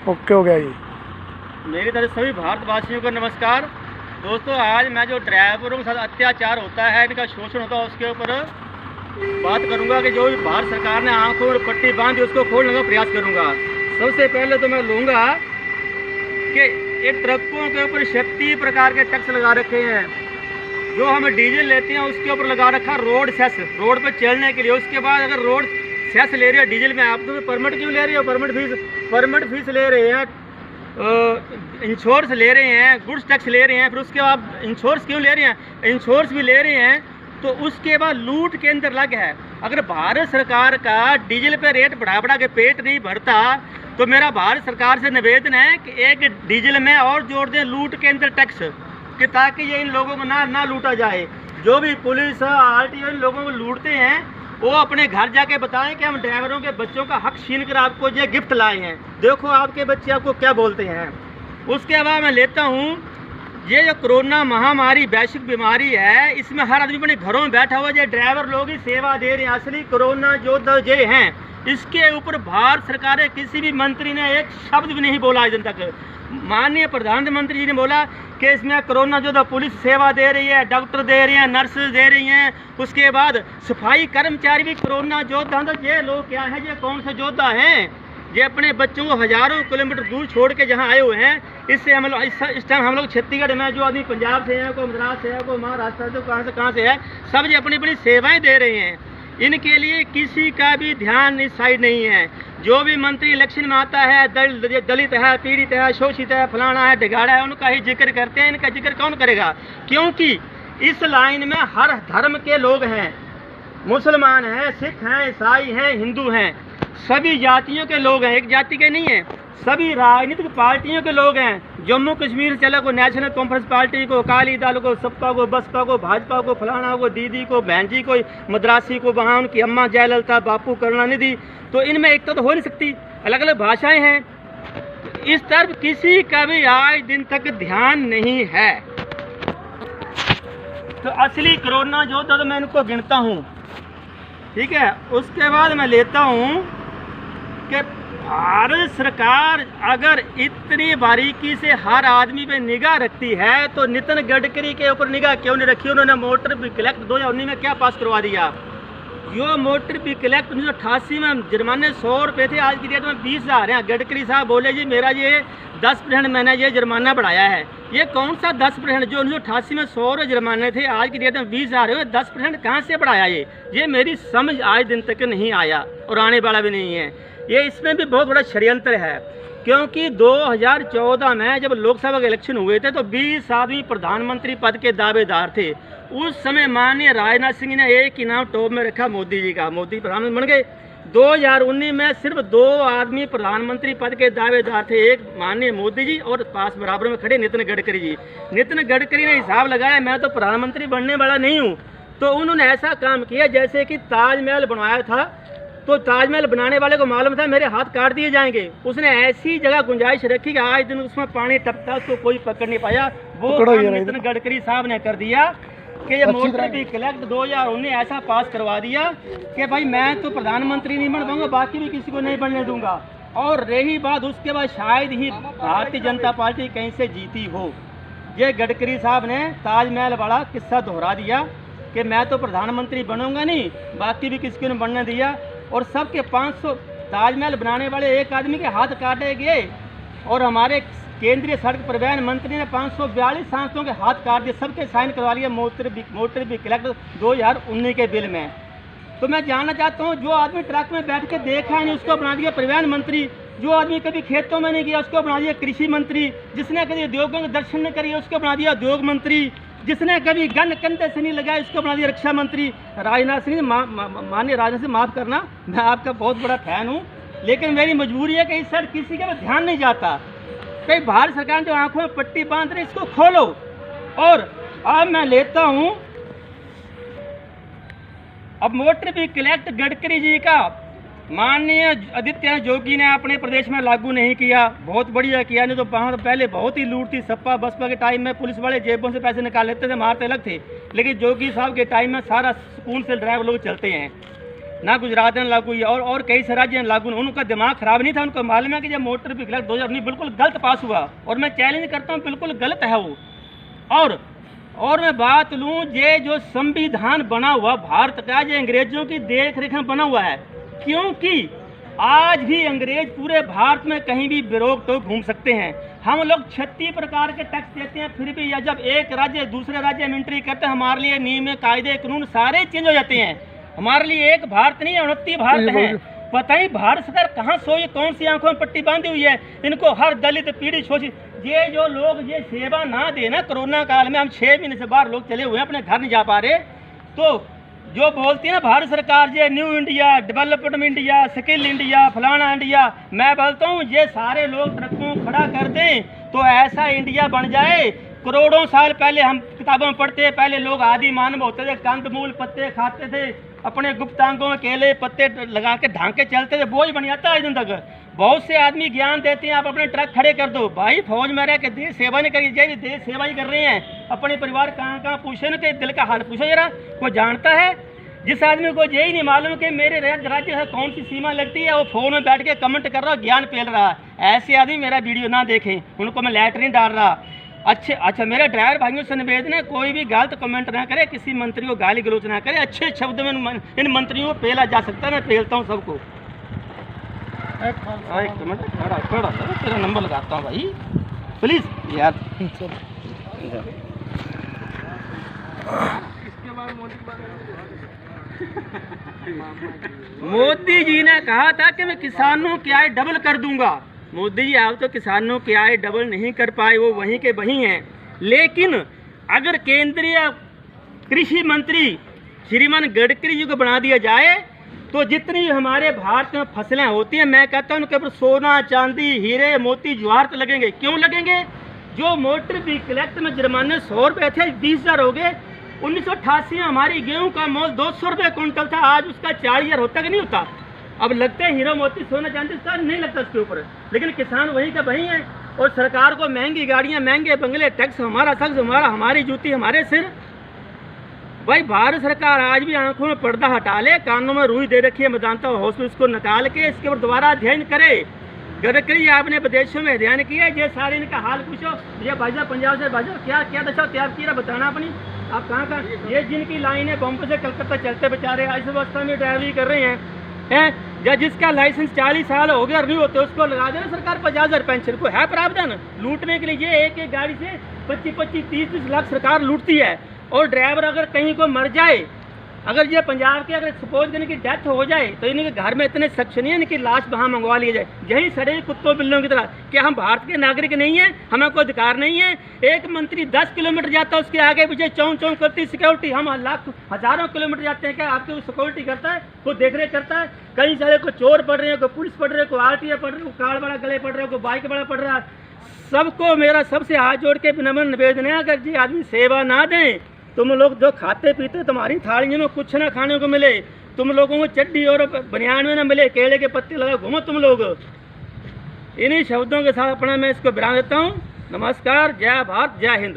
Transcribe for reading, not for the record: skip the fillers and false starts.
Okay हो गया जी। मेरी तरफ सभी भारतवासियों को नमस्कार। दोस्तों, आज मैं जो ड्राइवरों के साथ अत्याचार होता है, इनका शोषण होता है, उसके ऊपर बात करूंगा कि जो भी भारत सरकार ने आंखों में पट्टी बांधी उसको खोलने का प्रयास करूंगा। सबसे पहले तो मैं लूँगा कि ये ट्रकों के ऊपर 36 प्रकार के टैक्स लगा रखे हैं। जो हम डीजल लेते हैं उसके ऊपर लगा रखा रोड सेस, रोड पर चलने के लिए। उसके बाद अगर रोड सेस ले रहे हो डीजल में, आप तो परमिट क्यों ले रहे हो? परमिट फीस ले रहे हैं, इंश्योरेंस ले रहे हैं, गुड्स टैक्स ले रहे हैं, फिर उसके बाद इंश्योरेंस क्यों ले रहे हैं? इंश्योरेंस भी ले रहे हैं तो उसके बाद लूट के अंदर लग है। अगर भारत सरकार का डीजल पे रेट बढ़ा के पेट नहीं भरता तो मेरा भारत सरकार से निवेदन है कि एक डीजल में और जोड़ दें लूट के अंदर टैक्स, कि ताकि ये इन लोगों को ना लूटा जाए। जो भी पुलिस RTO इन लोगों को लूटते हैं वो अपने घर जाके बताएं कि हम ड्राइवरों के बच्चों का हक छीन कर आपको ये गिफ्ट लाए हैं, देखो आपके बच्चे आपको क्या बोलते हैं। उसके बाद मैं लेता हूँ ये जो कोरोना महामारी वैश्विक बीमारी है, इसमें हर आदमी अपने घरों में बैठा हुआ, ये ड्राइवर लोग ही सेवा दे रहे हैं। असली कोरोना योद्धा ये हैं, इसके ऊपर भारत सरकार ने किसी भी मंत्री ने एक शब्द भी नहीं बोला आज दिन तक। माननीय प्रधानमंत्री जी ने बोला कि इसमें कोरोना योद्धा पुलिस सेवा दे रही है, डॉक्टर दे रही हैं, नर्स दे रही हैं, उसके बाद सफाई कर्मचारी भी कोरोना योद्धा। तो ये लोग क्या है, ये कौन से योद्धा हैं? ये अपने बच्चों को हज़ारों किलोमीटर दूर छोड़ के जहाँ आए हुए हैं। इससे हम लोग इस टाइम हम लोग छत्तीसगढ़ में, जो आदमी पंजाब से है, कोई मद्रास से है, कोई महाराष्ट्र से, कहाँ से है, सब ये अपनी अपनी सेवाएं दे रहे हैं। इनके लिए किसी का भी ध्यान इस साइड नहीं है। जो भी मंत्री इलेक्शन में आता है, दलित है, पीड़ित है, शोषित है, फलाना है, ढिगाड़ा है, उनका ही जिक्र करते हैं। इनका जिक्र कौन करेगा? क्योंकि इस लाइन में हर धर्म के लोग हैं, मुसलमान हैं, सिख हैं, ईसाई हैं, हिंदू हैं, सभी जातियों के लोग हैं, एक जाति के नहीं हैं। सभी राजनीतिक पार्टियों के लोग हैं। जम्मू कश्मीर से चला, को नेशनल कॉन्फ्रेंस पार्टी को, अकाली दल को, सपा को, बसपा को, भाजपा को, फलाना को, दीदी को, बहन जी को, मद्रासी को, वहाँ उनकी अम्मा जयललिता, बापू करुणानिधि। तो इनमें एकता तो हो नहीं सकती, अलग अलग भाषाएं हैं। इस तरफ किसी का भी आज दिन तक ध्यान नहीं है। तो असली कोरोना योद्धा तो मैं इनको गिनता हूँ, ठीक है। उसके बाद मैं लेता हूँ कि भारत सरकार अगर इतनी बारीकी से हर आदमी पे निगाह रखती है तो नितिन गडकरी के ऊपर निगाह क्यों नहीं रखी? उन्होंने मोटर व्हीकल एक्ट 2019 में क्या पास करवा दिया? जो मोटर व्हीकल एक्ट 1988 में जुर्माने 100 रुपये थे, आज की डेट में 20,000 हैं। गडकरी साहब बोले जी मेरा ये 10% मैंने ये जुर्माना बढ़ाया है। ये कौन सा 10%? जो 1988 में 100 रुपये जुर्माने थे, आज की डेट में 20,000 है, 10% कहाँ से बढ़ाया? ये मेरी समझ आज दिन तक नहीं आया और आने वाला भी नहीं है। ये इसमें भी बहुत बड़ा षड्यंत्र है, क्योंकि 2014 में जब लोकसभा के इलेक्शन हुए थे तो 20 आदमी प्रधानमंत्री पद के दावेदार थे। उस समय माननीय राजनाथ सिंह ने एक ही नाम टॉप में रखा, मोदी जी का। मोदी प्रधानमंत्री बन गए। 2019 में सिर्फ 2 आदमी प्रधानमंत्री पद के दावेदार थे, एक माननीय मोदी जी और पास बराबर में खड़े नितिन गडकरी जी। नितिन गडकरी ने हिसाब लगाया मैं तो प्रधानमंत्री बनने वाला नहीं हूँ, तो उन्होंने ऐसा काम किया जैसे कि ताजमहल बनवाया था, तो ताजमहल बनाने वाले को मालूम था मेरे हाथ काट दिए जाएंगे। उसने ऐसी जगह गुंजाइश रखी कि आज दिन उसमें पानी टपका, उसको कोई पकड़ नहीं पाया। वो नितिन गडकरी साहब ने कर दिया कि ये मोटर व्हीकल एक्ट 2019 ऐसा पास करवा दिया कि भाई मैं तो प्रधानमंत्री नहीं बन पाऊंगा, बाकी भी किसी को नहीं बनने दूंगा। और रही बात उसके बाद शायद ही भारतीय जनता पार्टी कहीं से जीती हो। ये गडकरी साहब ने ताजमहल वाला किस्सा दोहरा दिया कि मैं तो प्रधानमंत्री बनूंगा नहीं, बाकी भी किसी को नहीं बनने दिया। और सबके 500 ताजमहल बनाने वाले एक आदमी के हाथ काटे गए और हमारे केंद्रीय सड़क परिवहन मंत्री ने 542 सांसदों के हाथ काट दिए, सबके साइन करवा लिए मोटर व्हीकल एक्ट 2019 के बिल में। तो मैं जानना चाहता हूँ, जो आदमी ट्रक में बैठ के देखा नहीं उसको बना दिया परिवहन मंत्री, जो आदमी कभी खेतों में नहीं गया उसको बना दिया कृषि मंत्री, जिसने कभी उद्योगों के दर्शन नहीं करिए उसको बना दिया उद्योग मंत्री, जिसने कभी गन कंधे से नहीं लगाया उसको बना दिया रक्षा मंत्री। राजनाथ सिंह, माननीय राजनाथ सिंह, माफ़ करना, मैं आपका बहुत बड़ा फैन हूँ, लेकिन मेरी मजबूरी है कि इस साइड किसी का ध्यान नहीं जाता। कई भारत सरकार जो आंखों में पट्टी बांध रही इसको खोलो। और अब मैं लेता हूँ अब motor vehicle act Gadkari ji का माननीय आदित्य जोगी ने अपने प्रदेश में लागू नहीं किया, बहुत बढ़िया किया। नहीं तो वहाँ तो पहले बहुत ही लूट थी, सपा बसपा के टाइम में पुलिस वाले जेबों से पैसे निकाल लेते थे, मारते अलग थे, लेकिन जोगी साहब के टाइम में सारा सुकून से ड्राइवर लोग चलते हैं। ना गुजरात में लागू हुई और कई सारे राज्य में लागू। उनका दिमाग खराब नहीं था, उनको मालूम है कि जब मोटर व्हीकल 2019 बिल्कुल गलत पास हुआ, और मैं चैलेंज करता हूँ बिल्कुल गलत है वो। और मैं बात लूँ, ये जो संविधान बना हुआ भारत का, ये अंग्रेजों की देख रेख में बना हुआ है, क्योंकि आज भी अंग्रेज पूरे भारत में कहीं भी बेरोक टोक घूम सकते हैं। हम लोग 36 प्रकार के टैक्स देते हैं, फिर भी या जब एक राज्य दूसरे राज्य में एंट्री करते हैं, हमारे लिए नियम कायदे कानून सारे चेंज हो जाते हैं। हमारे लिए एक भारत नहीं, 29 भारत है। पता ही भारत सरकार कहाँ सोई, कौन सी आंखों में पट्टी बांधी हुई है। इनको हर दलित पीड़ित शोषित, ये जो लोग ये सेवा ना देना, कोरोना काल में हम 6 महीने से बाहर लोग चले हुए हैं, अपने घर नहीं जा पा रहे, तो जो बोलती है ना भारत सरकार ये new India, development India, skill India, फलाना इंडिया, मैं बोलता हूँ ये सारे लोग ट्रकों खड़ा कर दें तो ऐसा इंडिया बन जाए। करोड़ों साल पहले हम किताबों में पढ़ते, पहले लोग आदि मानव होते थे, कंद मूल पत्ते खाते थे, अपने गुप्तांगों में केले पत्ते लगा के ढांके चलते थे, बोझ बन जाता है दिन तक। बहुत से आदमी ज्ञान देते हैं, आप अपने ट्रक खड़े कर दो, भाई फौज में रह के देश सेवा नहीं करी, ये भी देश सेवा ही कर रहे हैं। अपने परिवार कहाँ कहाँ पूछे ना, कि दिल का हाल पूछो जरा, कोई जानता है? जिस आदमी को यही नहीं मालूम कि मेरे राज्य से कौन सी सीमा लगती है, वो फोन में बैठ के कमेंट कर रहा है, ज्ञान फैल रहा है। ऐसे आदमी मेरा वीडियो ना देखें, उनको मैं लेटर नहीं डाल रहा। अच्छा मेरे ड्राइवर भाइयों से निवेदन है, कोई भी गलत कमेंट ना करे, किसी मंत्री को गाली गलौज ना करे, अच्छे शब्द में इन मंत्रियों को पेला जा सकता है। मैं पेलता हूँ सबको। एक मिनट खड़ा तेरा नंबर लगाता हूँ भाई, प्लीज यार। मोदी जी ने कहा था कि मैं किसानों की आय डबल कर दूंगा। मोदी जी आप तो किसानों की आय डबल नहीं कर पाए, वो वहीं के वहीं हैं। लेकिन अगर केंद्रीय कृषि मंत्री श्रीमान गडकरी जी को बना दिया जाए तो जितनी हमारे भारत में फसलें होती हैं, मैं कहता हूँ उनके ऊपर सोना चांदी हीरे मोती जवाहरात लगेंगे। क्यों लगेंगे? जो मोटर व्हीकल एक्ट में जुर्माने 100 रुपये थे, 20,000 हो गए। 1988 में हमारी गेहूं का मोल 200 रुपये क्विंटल था, आज उसका 40,000 होता कि नहीं होता? अब लगते हैं हीरो मोती सोना चांदी, उसका नहीं लगता उसके ऊपर, लेकिन किसान वहीं का वहीं है। और सरकार को महंगी गाड़ियां, महंगे बंगले, टैक्स हमारा, शख्स हमारा, हमारी जूती हमारे सिर। भाई भारत सरकार आज भी आंखों में पर्दा हटा ले, कानों में रुई दे रखी है, मैं जानता हूँ, हाउस में इसको निकाल के इसके ऊपर दोबारा अध्ययन करे। गडकरी आपने विदेशों में अध्ययन किया, ये सारे इनका हाल पूछो। ये भाजपा पंजाब से भाजपा क्या दशा त्याग किया बताना अपनी, आप कहाँ ये जिनकी लाइन है बॉम्बे से कलकत्ता चलते बेचारे इस अवस्था में ड्राइवरी कर रहे हैं या जिसका लाइसेंस 40 साल हो गया नहीं होते, उसको लगा देना सरकार 50,000 पेंशन। को है प्रावधान लूटने के लिए? एक एक गाड़ी से 25-25, 30-30 लाख सरकार लूटती है। और ड्राइवर अगर कहीं को मर जाए, अगर ये पंजाब के अगर सपोज करने की डेथ हो जाए तो इनके घर में इतने सख्त नहीं है इनकी लाश वहाँ मंगवा ली जाए, यही सड़े कुत्तों बिल्लों की तरह। क्या हम भारत के नागरिक नहीं है? हमें कोई अधिकार नहीं है? एक मंत्री 10 किलोमीटर जाता है, उसके आगे पीछे चौं करती सिक्योरिटी। हम हजारों किलोमीटर जाते हैं, क्या आपकी सिक्योरिटी करता है? कोई देख रेख करता है? कई सारे को चोर पड़ रहे हैं, कोई पुलिस पड़ रहे हैं, कोई RTA पड़ रहे हैं, कोई कार बड़ा गले पड़ रहा है, कोई बाइक बड़ा पड़ रहा है। सबको मेरा सबसे हाथ जोड़ के विनम्र निवेदन है, अगर ये आदमी सेवा ना दें, तुम लोग जो खाते पीते तुम्हारी थालियों में कुछ ना खाने को मिले, तुम लोगों को चड्डी और बनियान में ना मिले, केले के पत्ते लगा घूमो तुम लोग। इन्हीं शब्दों के साथ अपना मैं इसको विराम देता हूँ। नमस्कार, जय भारत, जय हिंद।